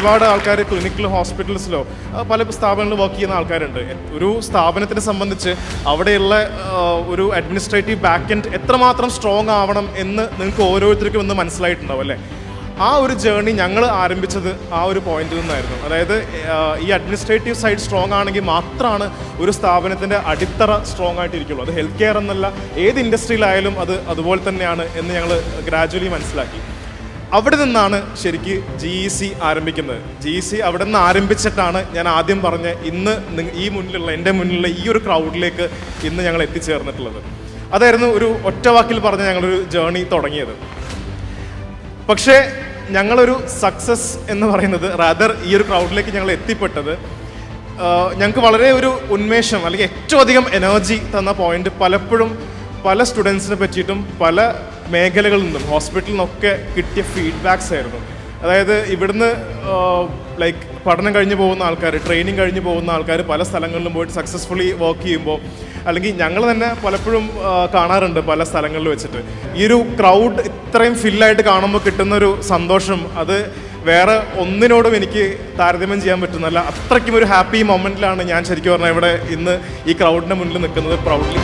ഒരുപാട് ആൾക്കാർ ക്ലിനിക്കിലോ ഹോസ്പിറ്റൽസിലോ പല സ്ഥാപനങ്ങളിലും വർക്ക് ചെയ്യുന്ന ആൾക്കാരുണ്ട്. ഒരു സ്ഥാപനത്തിനെ സംബന്ധിച്ച് അവിടെയുള്ള ഒരു അഡ്മിനിസ്ട്രേറ്റീവ് ബാക്ക് എൻഡ് എത്രമാത്രം സ്ട്രോങ് ആവണം എന്ന് നിങ്ങൾക്ക് ഓരോരുത്തർക്കും ഇന്ന് മനസ്സിലായിട്ടുണ്ടാവും അല്ലേ? ആ ഒരു ജേർണി ഞങ്ങൾ ആരംഭിച്ചത് ആ ഒരു പോയിന്റിൽ നിന്നായിരുന്നു. അതായത് ഈ അഡ്മിനിസ്ട്രേറ്റീവ് സൈഡ് സ്ട്രോങ് ആണെങ്കിൽ മാത്രമാണ് ഒരു സ്ഥാപനത്തിൻ്റെ അടിത്തറ സ്ട്രോങ് ആയിട്ടിരിക്കുള്ളൂ. അത് ഹെൽത്ത് കെയർ എന്നല്ല, ഏത് ഇൻഡസ്ട്രിയിലായാലും അത് അതുപോലെ തന്നെയാണ് എന്ന് ഞങ്ങൾ ഗ്രാജുവലി മനസ്സിലാക്കി. അവിടെ നിന്നാണ് ശരിക്ക് GEC ആരംഭിക്കുന്നത്. GEC അവിടെ നിന്ന് ആരംഭിച്ചിട്ടാണ് ഞാൻ ആദ്യം പറഞ്ഞ ഇന്ന് എൻ്റെ മുന്നിലുള്ള ഈ ഒരു ക്രൗഡിലേക്ക് ഇന്ന് ഞങ്ങൾ എത്തിച്ചേർന്നിട്ടുള്ളത്. അതായിരുന്നു ഒരു ഒറ്റ വാക്കിൽ പറഞ്ഞ് ഞങ്ങളൊരു ജേർണി തുടങ്ങിയത്. പക്ഷേ ഞങ്ങളൊരു സക്സസ് എന്ന് പറയുന്നത് റാദർ ഈ ഒരു ക്രൗഡിലേക്ക് ഞങ്ങൾ എത്തിപ്പെട്ടത് ഞങ്ങൾക്ക് വളരെ ഒരു ഉന്മേഷം അല്ലെങ്കിൽ ഏറ്റവും അധികം എനർജി തന്ന പോയിന്റ് പലപ്പോഴും പല സ്റ്റുഡൻസിനെ പറ്റിയിട്ടും പല മേഖലകളിൽ നിന്നും ഹോസ്പിറ്റലിൽ നിന്നൊക്കെ കിട്ടിയ ഫീഡ്ബാക്സ് ആയിരുന്നു. അതായത് ഇവിടുന്ന് ലൈക്ക് പഠനം കഴിഞ്ഞ് പോകുന്ന ആൾക്കാർ, ട്രെയിനിങ് കഴിഞ്ഞ് പോകുന്ന ആൾക്കാർ പല സ്ഥലങ്ങളിലും പോയിട്ട് സക്സസ്ഫുള്ളി വർക്ക് ചെയ്യുമ്പോൾ, അല്ലെങ്കിൽ ഞങ്ങൾ തന്നെ പലപ്പോഴും കാണാറുണ്ട് പല സ്ഥലങ്ങളിൽ വെച്ചിട്ട് ഈ ഒരു ക്രൗഡ് ഇത്രയും ഫില്ലായിട്ട് കാണുമ്പോൾ കിട്ടുന്നൊരു സന്തോഷം അത് വേറെ ഒന്നിനോടും എനിക്ക് താരതമ്യം ചെയ്യാൻ പറ്റുന്നല്ല. അത്രയ്ക്കും ഒരു ഹാപ്പി മൊമെൻറ്റിലാണ് ഞാൻ ശരിക്കും പറഞ്ഞാൽ ഇവിടെ ഇന്ന് ഈ ക്രൗഡിൻ്റെ മുന്നിൽ നിൽക്കുന്നത് പ്രൗഡ്ലി.